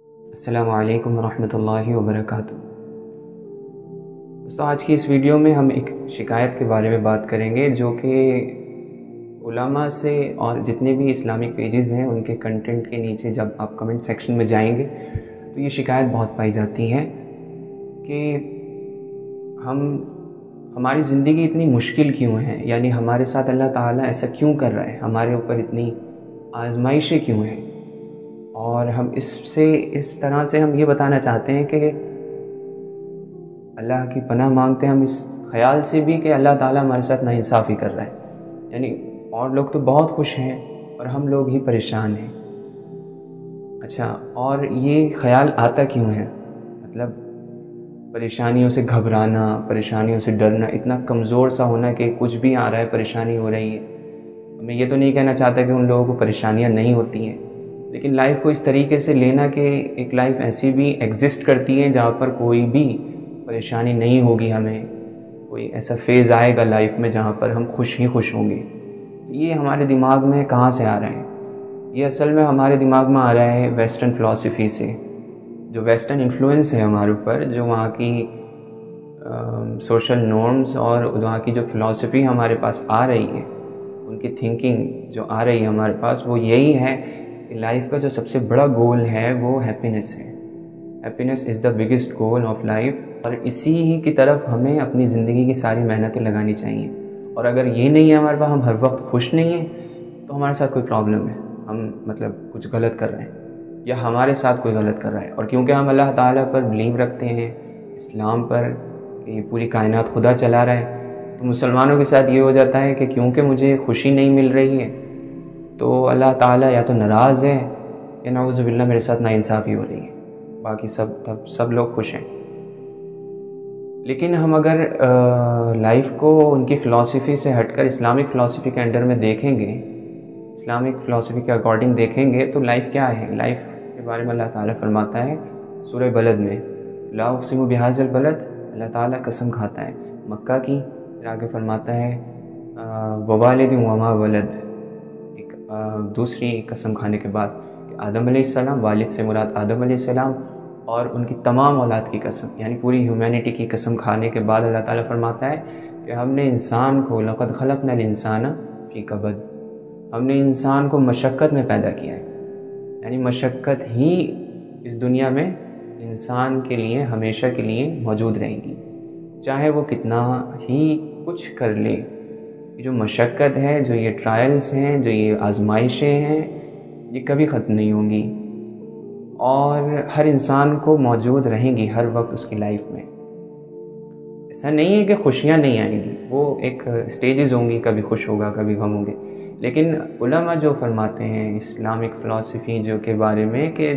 السلام علیکم ورحمۃ اللہ وبرکاتہ۔ دوستوں، آج کی اس ویڈیو میں ہم ایک شکایت کے بارے میں بات کریں گے جو کہ علماء سے اور جتنے بھی اسلامک پیجز ہیں ان کے کنٹینٹ کے نیچے جب آپ کمنٹ سیکشن میں جائیں گے تو یہ شکایت بہت پائی جاتی ہے کہ ہماری زندگی اتنی مشکل کیوں ہے، یعنی ہمارے ساتھ اللہ تعالیٰ ایسا کیوں کر رہا ہے، ہمارے اوپر اتنی آزمائشیں کیوں ہیں۔ اور ہم اس طرح سے ہم یہ بتانا چاہتے ہیں کہ اللہ کی پناہ مانگتے ہیں ہم اس خیال سے بھی کہ اللہ تعالیٰ ہمارے ساتھ ناانصافی کر رہا ہے، یعنی اور لوگ تو بہت خوش ہیں اور ہم لوگ ہی پریشان ہیں۔ اچھا، اور یہ خیال آتا کیوں ہے؟ مطلب پریشانیوں سے گھبرانا، پریشانیوں سے ڈرنا، اتنا کمزور سا ہونا کہ کچھ بھی آ رہا ہے پریشانی ہو رہی ہے۔ میں یہ تو نہیں کہنا چاہتا کہ ان لوگوں کو پریشانیاں نہیں ہوتی ہیں، لیکن لائف کو اس طریقے سے لینا کہ ایک لائف ایسی بھی ایگزسٹ کرتی ہے جہاں پر کوئی بھی پریشانی نہیں ہوگی، ہمیں کوئی ایسا فیز آئے گا لائف میں جہاں پر ہم خوش ہی خوش ہوں گے۔ یہ ہمارے دماغ میں کہاں سے آ رہا ہے؟ یہ اصل میں ہمارے دماغ میں آ رہا ہے ویسٹرن فلسفی سے، جو ویسٹرن انفلوئنس ہے ہمارے اوپر، جو وہاں کی سوشل نارمز اور وہاں کی جو فلسفی ہمارے پاس آ رہی ہے، ان کی تھنکنگ جو آ رہی ہے ہمارے پاس، وہ یہی ہے کہ لائف کا جو سب سے بڑا گول ہے وہ ہیپینس ہے۔ Happiness is the biggest goal of life, اور اسی ہی کی طرف ہمیں اپنی زندگی کی ساری محنتیں لگانی چاہیے۔ اور اگر یہ نہیں ہے ہمارے پاس، ہم ہر وقت خوش نہیں ہیں، تو ہمارے ساتھ کوئی پرابلم ہے، ہم مطلب کچھ غلط کر رہے ہیں یا ہمارے ساتھ کوئی غلط کر رہا ہے۔ اور کیونکہ ہم اللہ تعالیٰ پر بلیو رکھتے ہیں، اسلام پر، کہ یہ پوری کائنات خدا چلا رہا ہے، تو مسلمانوں کے ساتھ یہ ہو جاتا ہے کہ کیونکہ مجھے خوشی نہیں مل رہی ہے تو اللہ تعالیٰ یا تو ناراض ہے یا نعوذ باللہ میرے ساتھ ناانصافی ہو رہی ہے، باقی سب لوگ خوش ہیں۔ لیکن ہم اگر لائف کو ان کی فلسفی سے ہٹ کر اسلامک فلسفی کے انڈر میں دیکھیں گے، اسلامک فلسفی کے اکارڈنگ دیکھیں گے، تو لائف کیا ہے؟ لائف کے بارے میں اللہ تعالیٰ فرماتا ہے سورہ بلد میں، لا اقسم بہذا البلد، اللہ تعالیٰ قسم کھاتا ہے مکہ کی، پھر آگے فرماتا ہے ووالد وما ولد، ایک دوسری قسم کھانے کے بعد کہ آدم علیہ السلام، والد سے مراد آدم علیہ السلام اور ان کی تمام اولاد کی قسم، یعنی پوری ہیومینٹی کی قسم کھانے کے بعد اللہ تعالیٰ فرماتا ہے کہ ہم نے انسان کو لقد خلقنا الانسان فی کبد، ہم نے انسان کو مشقت میں پیدا کیا ہے، یعنی مشقت ہی اس دنیا میں انسان کے لیے ہمیشہ کے لیے موجود رہے گی، چاہے وہ کتنا ہی کچھ کر لے۔ جو مشقت ہے، جو یہ ٹرائلز ہیں، جو یہ آزمائشیں ہیں، یہ کبھی ختم نہیں ہوں گی اور ہر انسان کو موجود رہیں گی ہر وقت اس کی لائف میں۔ ایسا نہیں ہے کہ خوشیاں نہیں آئیں گی، وہ ایک سٹیجز ہوں گی، کبھی خوش ہوگا کبھی غم ہوں گے، لیکن علماء جو فرماتے ہیں اسلامک فلسفی جو کے بارے میں کہ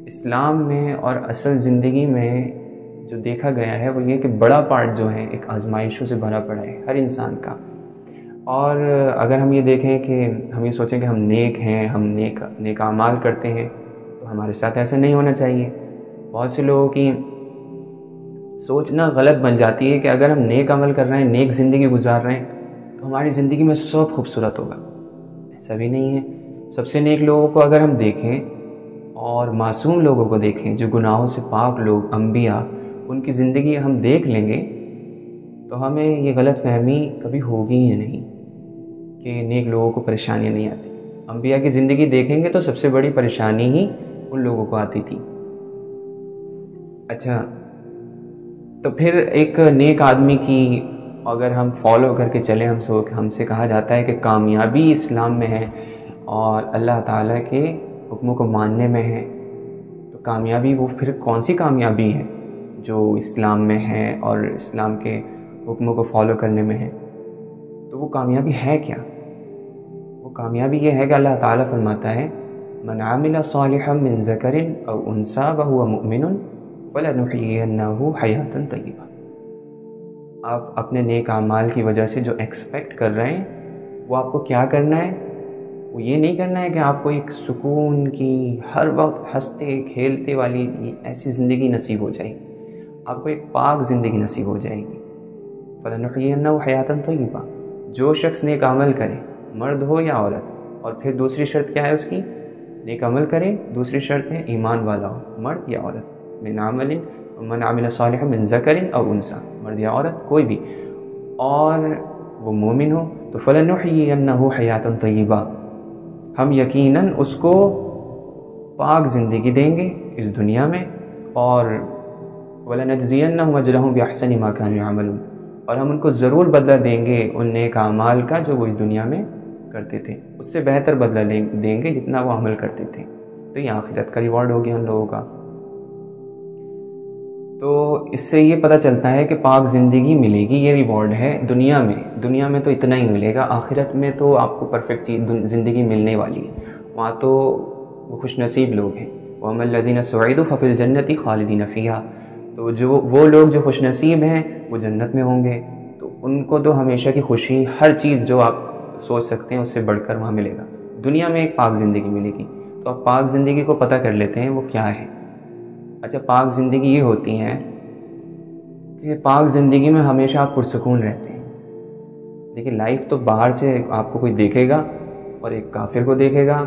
اسلام میں اور اصل زندگی میں جو دیکھا گیا ہے وہ یہ کہ بڑا پارٹ جو ہے ایک آزمائشوں سے بھرا پڑا ہے ہر انسان کا۔ اور اگر ہم یہ دیکھیں کہ ہم یہ سوچیں کہ ہم نیک ہیں، ہم نیک اعمال کرتے ہیں، تو ہمارے ساتھ ایسا نہیں ہونا چاہیے۔ بہت سے لوگوں کی سوچنا غلط بن جاتی ہے کہ اگر ہم نیک عمل کر رہے ہیں، نیک زندگی گزار رہے ہیں، تو ہماری زندگی میں سب خوبصورت ہوگا۔ ایسا بھی نہیں ہے۔ سب سے نیک لوگوں کو اگر ہم دیکھیں اور معصوم لوگوں کو دیکھیں، جو گناہوں سے پاک لوگ، انبیاء، ان کی زندگی ہم دیکھ لیں گے تو ہمیں یہ غلط فہمی کبھی ہوگی ہی نہیں کہ نیک لوگوں کو پریشانیاں نہیں آتی۔ انبیاء کی زندگی دیکھیں گے تو سب سے بڑی پریشانی ہی ان لوگوں کو آتی تھی۔ اچھا، تو پھر ایک نیک آدمی کی اگر ہم فالو کر کے چلیں، ہم سے کہا جاتا ہے کہ کامیابی اسلام میں ہے اور اللہ تعالیٰ کے حکموں کو ماننے میں ہے، تو کامیابی وہ پھر کون سی کامیابی ہے جو اسلام میں ہے اور اسلام کے حکموں کو فالو کرنے میں ہے؟ تو وہ کامیابی ہے کیا؟ وہ کامیابی یہ ہے کہ اللہ تعالیٰ فرماتا ہے من عمل صالحا من ذکر او انثی وهو مؤمن فلنحیینہ حیاتا طیبہ۔ آپ اپنے نیک اعمال کی وجہ سے جو ایکسپیکٹ کر رہے ہیں، وہ آپ کو کیا کرنا ہے؟ وہ یہ نہیں کرنا ہے کہ آپ کو ایک سکون کی، ہر وقت ہنستے کھیلتے والی ایسی زندگی نصیب ہو جائے گی، آپ کو ایک پاک زندگی نصیب ہو جائے گی۔ فَلَنُحْيِيَنَّهُ حَيَاةً طَيِّبَةً، جو شخص نیک عمل کرے، مرد ہو یا عورت، اور پھر دوسری شرط کیا ہے اس کی؟ نیک عمل کریں، دوسری شرط ہے ایمان والا ہو، مرد یا عورت، من عمل صالحا من ذکر او انثی، مرد یا عورت کوئی بھی، اور وہ مومن ہو تو فلنحیینہ حیاتا طیبہ، ہم یقیناً اس کو پاک زندگی دیں گے اس دنیا میں، اور وَلَنَجْزِيَنَّهُمْ أَجْرَهُمْ بِأَحْسَنِ مَا كَانُوا يَعْمَلُونَ، اور ہم ان کو ضرور بدلہ دیں گے ان نیک اعمال کا جو وہ اس دنیا میں کرتے تھے، اس سے بہتر بدلہ دیں گے جتنا وہ عمل کرتے تھے۔ تو یہ آخرت کا ریوارڈ ہو گیا ان لوگوں کا۔ تو اس سے یہ پتہ چلتا ہے کہ پاک زندگی ملے گی، یہ ریوارڈ ہے دنیا میں تو اتنا ہی ملے گا، آخرت میں تو آپ کو پرفیکٹ زندگی ملنے والی ہے، وہاں تو وہ خوش نصیب لوگ ہیں۔ وَأَمَّا الَّذِينَ سُعِدُوا فَفِي الْجَنَّةِ خَالِدِينَ فِيهَا، تو وہ لوگ جو خوش نصیب ہیں وہ جنت میں ہوں گے، تو ان کو تو ہمیشہ کی خوشی، ہر چیز جو آپ سوچ سکتے ہیں اس سے بڑھ کر وہاں ملے گا۔ دنیا میں ایک پاک زندگی ملے گی، تو آپ پاک زندگی کو پتہ کر لیتے ہیں وہ کیا ہے۔ اچھا، پاک زندگی یہ ہوتی ہے کہ پاک زندگی میں ہمیشہ آپ پرسکون رہتے ہیں۔ دیکھیں، لائف تو باہر سے آپ کو کوئی دیکھے گا اور ایک کافر کو دیکھے گا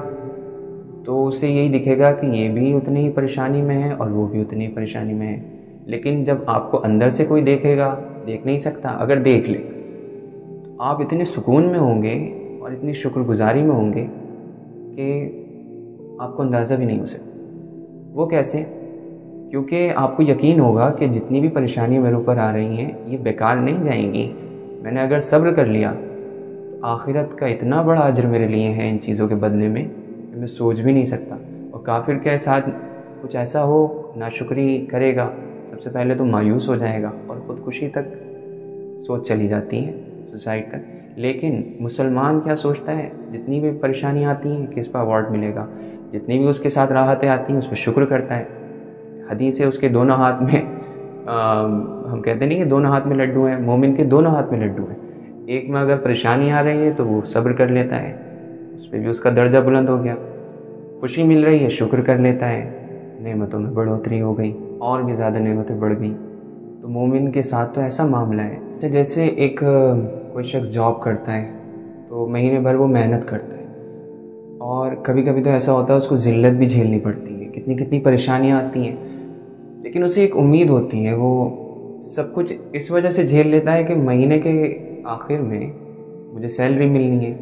تو اسے یہی دکھے گا کہ یہ بھی اتنی ہی پریشانی میں ہے اور وہ بھی اتنی ہی پریشانی میں ہے، لیکن جب آپ کو اندر سے کوئی دیکھے گا، دیکھ نہیں سکتا، اگر دیکھ لے تو آپ اتنے سکون میں ہوں گے اور اتنی شکر گزاری میں ہوں گے کہ آپ کو اندازہ بھی نہیں ہو سکتا۔ وہ کیسے؟ کیونکہ آپ کو یقین ہوگا کہ جتنی بھی پریشانیاں میرے اوپر آ رہی ہیں یہ بیکار نہیں جائیں گی، میں نے اگر صبر کر لیا تو آخرت کا اتنا بڑا اجر میرے لیے ہے ان چیزوں کے بدلے میں کہ میں سوچ بھی نہیں سکتا۔ اور کافر کے ساتھ کچھ ایسا ہو، ناشکری کرے گا، سب سے پہلے تو مایوس ہو جائے گا اور خودکشی تک سوچ چلی جاتی ہے، سوسائڈ تک۔ لیکن مسلمان کیا سوچتا ہے؟ جتنی بھی پریشانیاں آتی ہیں کس پہ ایوارڈ ملے گا، جتنی بھی اس کے ساتھ راحتیں آتی ہیں اس پہ شکر کرتا ہے۔ حدیث ہے اس کے دونوں ہاتھ میں ہم کہتے نہیں کہ دونوں ہاتھ میں لڈو ہیں، مومن کے دونوں ہاتھ میں لڈو ہیں، ایک میں اگر پریشانی آ رہی ہے تو وہ صبر کر لیتا ہے، اس پہ بھی اس کا درجہ بلند ہو گیا، خوشی مل رہی ہے شکر کر لیتا ہے، نعمتوں میں بڑھوتری ہو گئی اور بھی زیادہ نعمتیں بڑھ گئیں۔ تو مومن کے ساتھ تو ایسا معاملہ ہے، جیسے ایک کوئی شخص جاب کرتا ہے تو مہینے بھر وہ محنت کرتا ہے، اور کبھی کبھی تو ایسا ہوتا ہے اس کو ذلت بھی جھیلنی پڑتی ہے، کتنی پریشانیاں آتی ہیں، لیکن اسے ایک امید ہوتی ہے، وہ سب کچھ اس وجہ سے جھیل لیتا ہے کہ مہینے کے آخر میں مجھے سیلری ملنی ہے۔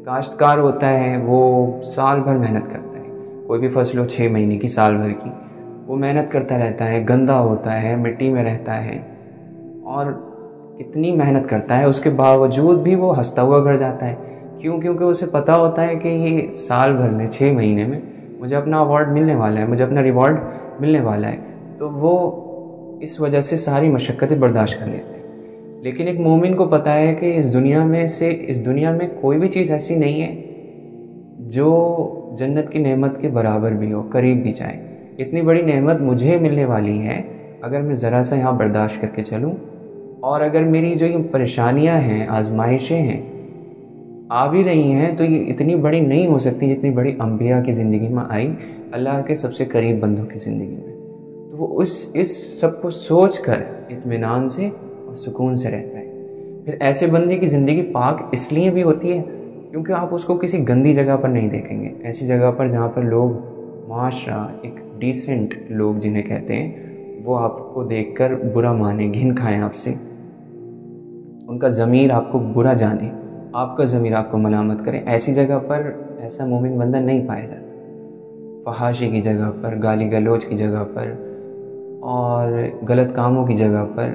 کاشتکار ہوتا ہے، وہ سال بھر محنت کرتا ہے، کوئی بھی فصل ہو 6 مہینے کی، سال بھر کی، وہ محنت کرتا رہتا ہے، گندا ہوتا ہے، مٹی میں رہتا ہے اور کتنی محنت کرتا ہے، اس کے باوجود بھی وہ ہنستا ہوا گھر جاتا ہے۔ کیوں؟ کیونکہ اسے پتہ ہوتا ہے کہ یہ سال بھر میں 6 مہینے میں مجھے اپنا ایوارڈ ملنے والا ہے، مجھے اپنا ریوارڈ ملنے والا ہے، تو وہ اس وجہ سے ساری مشقتیں برداشت کر لیتے ہیں۔ لیکن ایک مومن کو پتہ ہے کہ اس دنیا میں کوئی بھی چیز ایسی نہیں ہے جو جنت کی نعمت کے برابر بھی ہو، قریب بھی جائے۔ اتنی بڑی نعمت مجھے ملنے والی ہے اگر میں ذرا سا یہاں برداشت کر کے چلوں، اور اگر میری جو یہ پریشانیاں ہیں، آزمائشیں ہیں، آ بھی رہی ہیں تو یہ اتنی بڑی نہیں ہو سکتی جتنی بڑی انبیاء کی زندگی میں آئی، اللہ کے سب سے قریب بندوں کی زندگی میں۔ تو وہ اس سب کو سوچ کر اطمینان سے اور سکون سے رہتا ہے۔ پھر ایسے بندے کی زندگی پاک اس لیے بھی ہوتی ہے کیونکہ آپ اس کو کسی گندی جگہ پر نہیں دیکھیں گے، ایسی جگہ پر جہاں پر لوگ، معاشرہ، ایک ڈیسنٹ لوگ جنہیں کہتے ہیں، وہ آپ کو دیکھ کر برا مانیں، گھن کھائیں آپ سے، ان کا ضمیر آپ کو برا جانے، آپ کا ضمیر آپ کو ملامت کرے، ایسی جگہ پر ایسا مومن بندہ نہیں پایا جاتا۔ فحاشی کی جگہ پر، گالی گلوچ کی جگہ پر، اور غلط کاموں کی جگہ پر،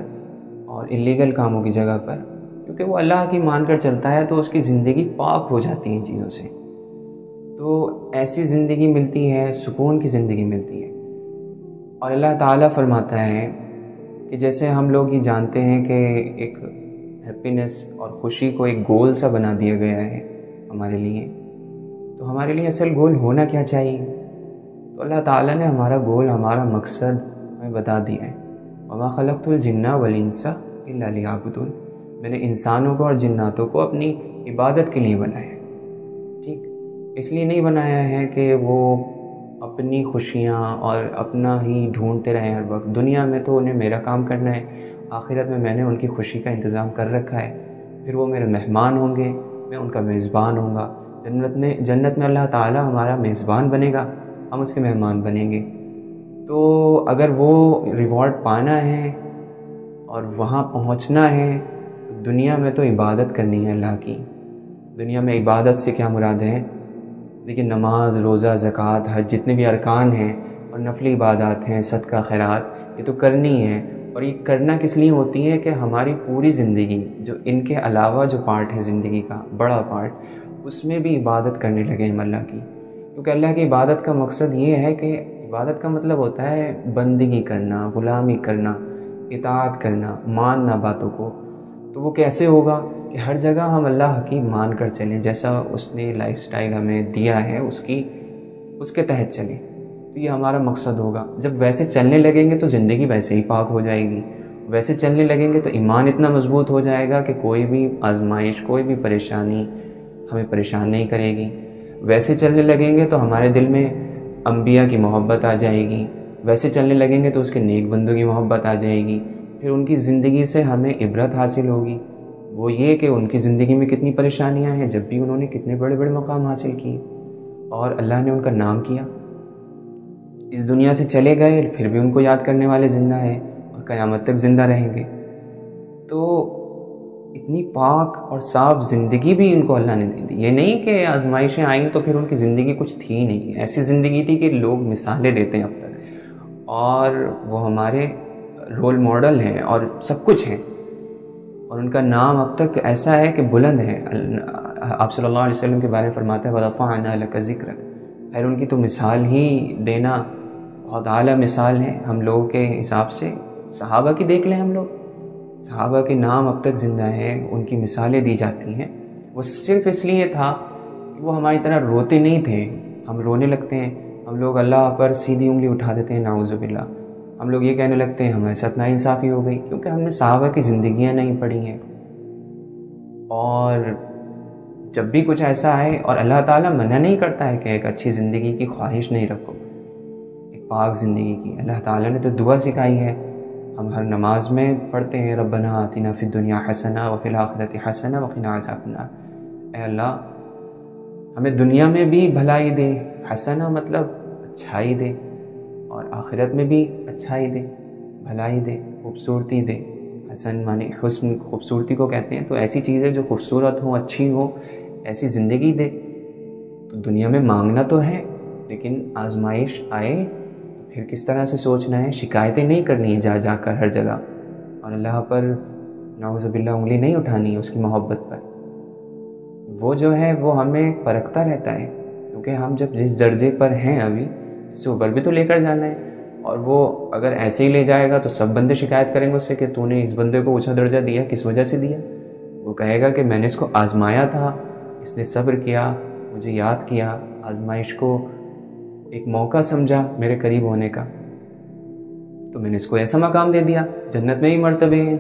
اور اللیگل کاموں کی جگہ پر، کیونکہ وہ اللہ کی مان کر چلتا ہے تو اس کی زندگی پاک ہو جاتی ہے ان چیزوں سے۔ تو ایسی زندگی ملتی ہے، سکون کی زندگی ملتی ہے۔ اور اللہ تعالیٰ فرماتا ہے کہ جیسے ہم لوگ یہ جانتے ہیں کہ ایک ہیپینس اور خوشی کو ایک گول سا بنا دیا گیا ہے ہمارے لیے، تو ہمارے لیے اصل گول ہونا کیا چاہیے؟ تو اللہ تعالیٰ نے ہمارا گول، ہمارا مقصد ہمیں بتا دیا ہے۔ وَمَا خَلَقْتُ الْجِنَّ وَالْإِنسَ إِلَّا لِيَعْبُدُونِ، میں نے انسانوں کو اور جناتوں کو اپنی عبادت کے لیے بنایا ہے، ٹھیک؟ اس لیے نہیں بنایا ہے کہ وہ اپنی خوشیاں اور اپنا ہی ڈھونڈتے رہیں ہر وقت۔ دنیا میں تو انہیں میرا کام کرنا ہے، آخرت میں نے ان کی خوشی کا انتظام کر رکھا ہے، پھر وہ میرے مہمان ہوں گے، میں ان کا میزبان ہوں گا، جنت میں اللہ تعالیٰ ہمارا میزبان بنے گا، ہم اس کے مہمان بنیں گے۔ تو اگر وہ ریوارڈ پانا ہے اور وہاں پہنچنا ہے تو دنیا میں تو عبادت کرنی ہے اللہ کی۔ دنیا میں عبادت سے کیا مراد ہے؟ دیکھیں، نماز، روزہ، زکوٰۃ، حج، جتنے بھی ارکان ہیں اور نفلی عبادات ہیں، صدقہ خیرات، یہ تو کرنی ہے۔ اور یہ کرنا کس لیے ہوتی ہے کہ ہماری پوری زندگی، جو ان کے علاوہ جو پارٹ ہے زندگی کا بڑا پارٹ، اس میں بھی عبادت کرنے لگے ہم اللہ کی۔ کیونکہ اللہ کی عبادت کا مقصد یہ ہے کہ عبادت کا مطلب ہوتا ہے بندگی کرنا، غلامی کرنا، اطاعت کرنا، ماننا باتوں کو۔ تو وہ کیسے ہوگا کہ ہر جگہ ہم اللہ کی مان کر چلیں، جیسا اس نے لائف سٹائل ہمیں دیا ہے اس کے تحت چلیں۔ تو یہ ہمارا مقصد ہوگا۔ جب ویسے چلنے لگیں گے تو زندگی ویسے ہی پاک ہو جائے گی، ویسے چلنے لگیں گے تو ایمان اتنا مضبوط ہو جائے گا کہ کوئی بھی آزمائش، کوئی بھی پریشانی ہمیں پریشان نہیں کرے گی۔ ویسے چلنے لگیں گے تو ہمارے دل میں انبیاء کی محبت آ جائے گی، ویسے چلنے لگیں گے تو اس کے نیک بندوں کی محبت آ جائے گی۔ پھر ان کی زندگی سے ہمیں عبرت حاصل ہوگی، وہ یہ کہ ان کی زندگی میں کتنی پریشانیاں ہیں، جب بھی انہوں نے کتنے بڑے بڑے مقام حاصل کیے اور اللہ نے ان کا نام کیا۔ اس دنیا سے چلے گئے پھر بھی ان کو یاد کرنے والے زندہ ہیں اور قیامت تک زندہ رہیں گے۔ تو اتنی پاک اور صاف زندگی بھی ان کو اللہ نے دے دی۔ یہ نہیں کہ آزمائشیں آئیں تو پھر ان کی زندگی کچھ تھی نہیں، ایسی زندگی تھی کہ لوگ مثالیں دیتے ہیں اب تک، اور وہ ہمارے رول ماڈل ہیں اور سب کچھ ہیں، اور ان کا نام اب تک ایسا ہے کہ بلند ہے۔ آپ صلی اللہ علیہ وسلم کے بارے میں فرماتا ہے وَرَفَعْنَا لَكَ ذِكْرَكَ۔ خیر، ان کی تو مثال ہی دینا بہت اعلیٰ مثال ہے ہم لوگوں کے حساب سے۔ صحابہ کی دیکھ لیں، ہم لوگ صحابہ کے نام اب تک زندہ ہیں، ان کی مثالیں دی جاتی ہیں۔ وہ صرف اس لیے تھا کہ وہ ہماری طرح روتے نہیں تھے۔ ہم رونے لگتے ہیں، ہم لوگ اللہ پر سیدھی انگلی اٹھا دیتے ہیں، نعوذ باللہ۔ ہم لوگ یہ کہنے لگتے ہیں ہمارے ساتھ ناانصافی ہو گئی، کیونکہ ہم نے صحابہ کی زندگیاں نہیں پڑھی ہیں۔ اور جب بھی کچھ ایسا ہے، اور اللہ تعالیٰ منع نہیں کرتا ہے کہ ایک اچھی زندگی کی خواہش نہیں رکھو، ایک پاک زندگی کی۔ اللہ تعالیٰ نے تو دعا سکھائی ہے، ہم ہر نماز میں پڑھتے ہیں ربنا آتنا فی الدنیا حسنہ وفی الآخرۃ حسنہ وقنا عذاب النار۔ اے اللہ، ہمیں دنیا میں بھی بھلائی دے، حسنہ مطلب اچھائی دے، اور آخرت میں بھی اچھائی دے، بھلائی دے، خوبصورتی دے۔ حسن معنی حسن، خوبصورتی کو کہتے ہیں۔ تو ایسی چیزیں جو خوبصورت ہوں، اچھی ہوں، ایسی زندگی دے۔ تو دنیا میں مانگنا تو ہے، لیکن آزمائش آئے تو پھر کس طرح سے سوچنا ہے، شکایتیں نہیں کرنی ہیں جا جا کر ہر جگہ، اور اللہ پر نعوذ باللہ انگلی نہیں اٹھانی ہے اس کی محبت پر۔ وہ جو ہے وہ ہمیں پرکھتا رہتا ہے، کیونکہ ہم جب جس درجے پر ہیں ابھی، اس سے اوپر بھی تو لے کر جانا ہے۔ اور وہ اگر ایسے ہی لے جائے گا تو سب بندے شکایت کریں گے اس سے کہ تو نے اس بندے کو اونچا درجہ دیا، کس وجہ سے دیا؟ وہ کہے گا کہ میں نے اس کو آزمایا تھا، اس نے صبر کیا، مجھے یاد کیا، آزمائش کو ایک موقع سمجھا میرے قریب ہونے کا، تو میں نے اس کو ایسا مقام دے دیا۔ جنت میں ہی مرتبے ہیں،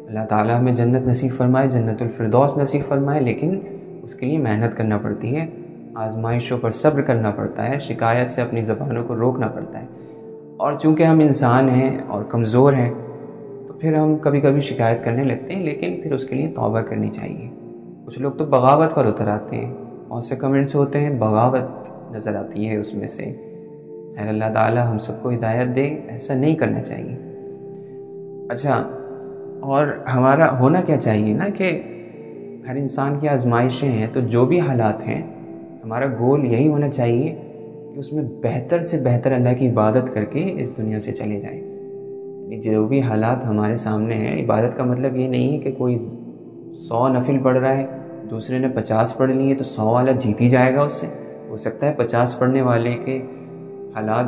اللہ تعالیٰ ہمیں جنت نصیب فرمائے، جنت الفردوس نصیب فرمائے، لیکن اس کے لیے محنت کرنا پڑتی ہے، آزمائشوں پر صبر کرنا پڑتا ہے، شکایت سے اپنی زبانوں کو روکنا پڑتا ہے۔ اور چونکہ ہم انسان ہیں اور کمزور ہیں، تو پھر ہم کبھی کبھی شکایت کرنے لگتے ہیں، لیکن پھر اس کے لیے توبہ کرنی چاہیے۔ کچھ لوگ تو بغاوت پر اتر آتے ہیں، بہت سے کمنٹس ہوتے ہیں، بغاوت نظر آتی ہے اس میں سے۔ خیر، اللہ تعالیٰ ہم سب کو ہدایت دے، ایسا نہیں کرنا چاہیے۔ اچھا، اور ہمارا ہونا کیا چاہیے نا کہ ہر انسان کی آزمائشیں ہیں، تو جو بھی حالات ہیں، ہمارا گول یہی ہونا چاہیے کہ اس میں بہتر سے بہتر اللہ کی عبادت کر کے اس دنیا سے چلے جائیں۔ جو بھی حالات ہمارے سامنے ہیں، عبادت کا مطلب یہ نہیں ہے کہ کوئی 100 نفل پڑھ رہا ہے، دوسرے نے 50 پڑھ لیے تو 100 والا جیت ہی جائے گا اس سے۔ ہو سکتا ہے 50 پڑھنے والے کے حالات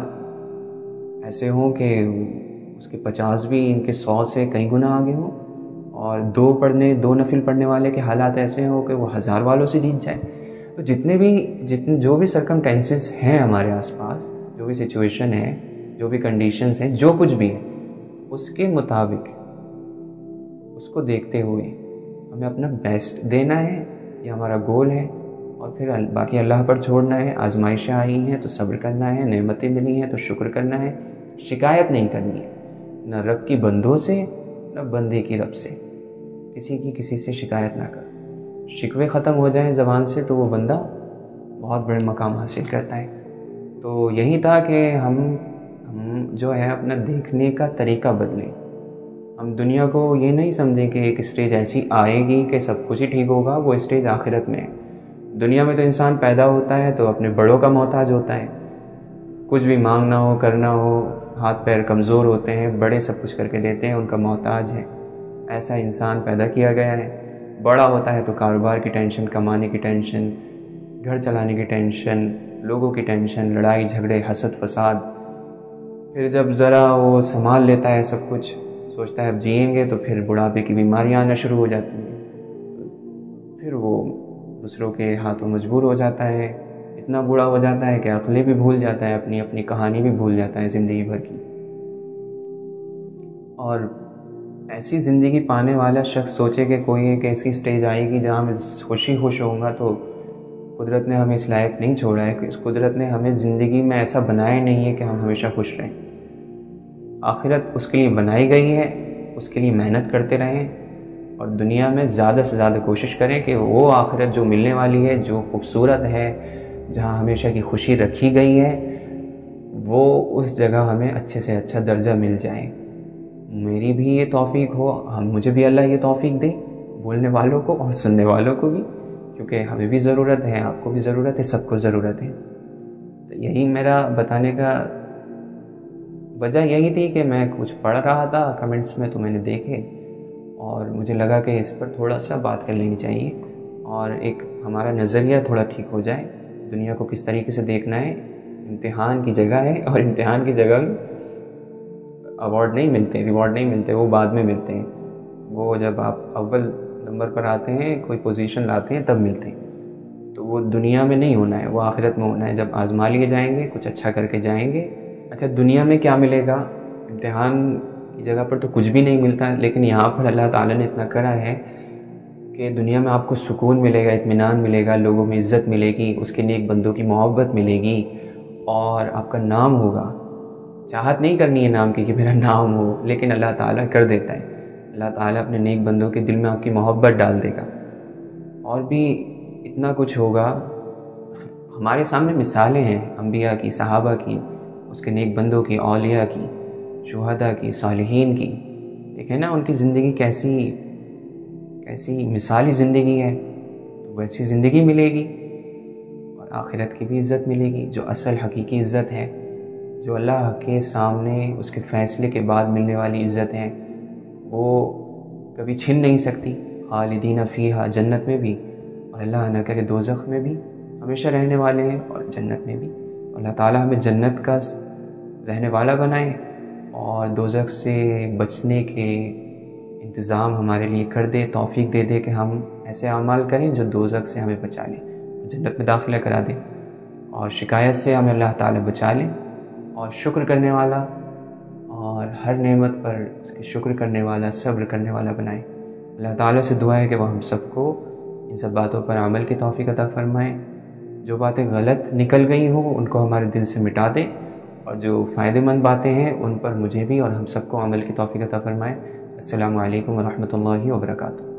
ایسے ہوں کہ اس کے 50 بھی ان کے 100 سے کئی گنا آگے ہوں، اور 2 نفل پڑھنے والے کے حالات ایسے ہوں کہ وہ 1000 والوں سے جیت جائے۔ تو جو بھی سرکمٹینسز ہیں ہمارے آس پاس، جو بھی سچویشن ہے، جو بھی کنڈیشنز ہیں، جو کچھ بھی ہے، اس کے مطابق اس کو دیکھتے ہوئے ہمیں اپنا بیسٹ دینا ہے، یہ ہمارا گول ہے، اور پھر باقی اللہ پر چھوڑنا ہے۔ آزمائشیں آئی ہیں تو صبر کرنا ہے، نعمتیں ملی ہیں تو شکر کرنا ہے، شکایت نہیں کرنی ہے، نہ رب کی بندوں سے، نہ بندے کی رب سے، کسی سے شکایت نہ کرو۔ شکوے ختم ہو جائیں زبان سے تو وہ بندہ بہت بڑے مقام حاصل کرتا ہے۔ تو یہی تھا کہ ہم جو ہے اپنا دیکھنے کا طریقہ بدلیں۔ ہم دنیا کو یہ نہیں سمجھیں کہ ایک اسٹیج ایسی آئے گی کہ سب کچھ ہی ٹھیک ہوگا، وہ اسٹیج آخرت میں ہے۔ دنیا میں تو انسان پیدا ہوتا ہے تو اپنے بڑوں کا محتاج ہوتا ہے، کچھ بھی مانگنا ہو کرنا ہو، ہاتھ پیر کمزور ہوتے ہیں، بڑے سب کچھ کر کے دیتے ہیں، ان کا محتاج ہے۔ ایسا انسان پیدا کیا گیا ہے۔ بڑا ہوتا ہے تو کاروبار کی ٹینشن، کمانے کی ٹینشن، گھر چلانے کی ٹینشن، لوگوں کی ٹینشن، لڑائی جھگڑے، حسد فساد۔ پھر جب ذرا وہ سنبھال لیتا ہے سب کچھ، سوچتا ہے اب جئیں گے، تو پھر بڑھاپے کی بیماریاں آنا شروع ہو جاتی ہیں، پھر وہ دوسروں کے ہاتھوں مجبور ہو جاتا ہے، اتنا بوڑھا ہو جاتا ہے کہ عقلیں بھی بھول جاتا ہے، اپنی کہانی بھی بھول جاتا ہے زندگی بھر کی۔ اور ایسی زندگی پانے والا شخص سوچے کہ کوئی ایک ایسی سٹیج آئے گی جہاں میں خوش ہوں گا، تو قدرت نے ہمیں اس لائق نہیں چھوڑا ہے کہ اس قدرت نے ہمیں زندگی میں ایسا بنایا نہیں ہے کہ ہم ہمیشہ خوش رہیں۔ آخرت اس کے لیے بنائی گئی ہے، اس کے لیے محنت کرتے رہیں اور دنیا میں زیادہ سے زیادہ کوشش کریں کہ وہ آخرت جو ملنے والی ہے، جو خوبصورت ہے، جہاں ہمیشہ کی خوشی رکھی گئی ہے، وہ اس جگہ ہمیں اچھے سے اچھا درجہ مل جائے۔ میری بھی یہ توفیق ہو، مجھے بھی اللہ یہ توفیق دے، بولنے والوں کو اور سننے والوں کو بھی، کیونکہ ہمیں بھی ضرورت ہے، آپ کو بھی ضرورت ہے، سب کو ضرورت ہے۔ تو یہی میرا بتانے کا وجہ یہی تھی کہ میں کچھ پڑھ رہا تھا کمنٹس میں، تو میں نے دیکھے اور مجھے لگا کہ اس پر تھوڑا سا بات کر لینی چاہیے اور ایک ہمارا نظریہ تھوڑا ٹھیک ہو جائے، دنیا کو کس طریقے سے دیکھنا ہے۔ امتحان کی جگہ ہے اور امتحان کی جگہ ایوارڈ نہیں ملتے، ریوارڈ نہیں ملتے، وہ بعد میں ملتے ہیں، وہ جب آپ اول نمبر پر آتے ہیں، کوئی پوزیشن لاتے ہیں، تب ملتے ہیں۔ تو وہ دنیا میں نہیں ہونا ہے، وہ آخرت میں ہونا ہے، جب آزما لیے جائیں گے، کچھ اچھا کر کے جائیں گے۔ اچھا دنیا میں کیا ملے گا؟ امتحان کی جگہ پر تو کچھ بھی نہیں ملتا، لیکن یہاں پر اللہ تعالیٰ نے اتنا کرا ہے کہ دنیا میں آپ کو سکون ملے گا، اطمینان ملے گا، لوگوں میں عزت ملے گی، اس کے نیک بندوں کی محبت ملے گی اور آپ کا نام ہوگا۔ چاہت نہیں کرنی ہے نام کی کہ میرا نام ہو، لیکن اللہ تعالیٰ کر دیتا ہے۔ اللہ تعالیٰ اپنے نیک بندوں کے دل میں آپ کی محبت ڈال دے گا اور بھی اتنا کچھ ہوگا۔ ہمارے سامنے مثالیں ہیں انبیاء کی، صحابہ کی، اس کے نیک بندوں کی، اولیاء کی، شہداء کی، صالحین کی۔ دیکھیں نا ان کی زندگی کیسی مثالی زندگی ہے، تو ویسی زندگی ملے گی اور آخرت کی بھی عزت ملے گی، جو اصل حقیقی عزت ہے، جو اللہ کے سامنے اس کے فیصلے کے بعد ملنے والی عزت ہے، وہ کبھی چھن نہیں سکتی۔ خالدین فیہا، جنت میں بھی، اور اللہ نہ کرے دوزخ میں بھی ہمیشہ رہنے والے ہیں، اور جنت میں بھی۔ اللہ تعالیٰ ہمیں جنت کا رہنے والا بنائے اور دوزخ سے بچنے کے انتظام ہمارے لیے کر دے، توفیق دے دے کہ ہم ایسے اعمال کریں جو دوزخ سے ہمیں بچا لیں، جنت میں داخلہ کرا دیں، اور شکایت سے ہمیں اللہ تعالیٰ بچا لیں، اور شکر کرنے والا اور ہر نعمت پر اس کے شکر کرنے والا، صبر کرنے والا بنائے۔ اللہ تعالیٰ سے دعا ہے کہ وہ ہم سب کو ان سب باتوں پر عمل کی توفیق عطا فرمائیں۔ جو باتیں غلط نکل گئی ہوں ان کو ہمارے دل سے مٹا دیں، اور جو فائدہ مند باتیں ہیں ان پر مجھے بھی اور ہم سب کو عمل کی توفیق عطا فرمائیں۔ السلام علیکم ورحمۃ اللہ وبرکاتہ۔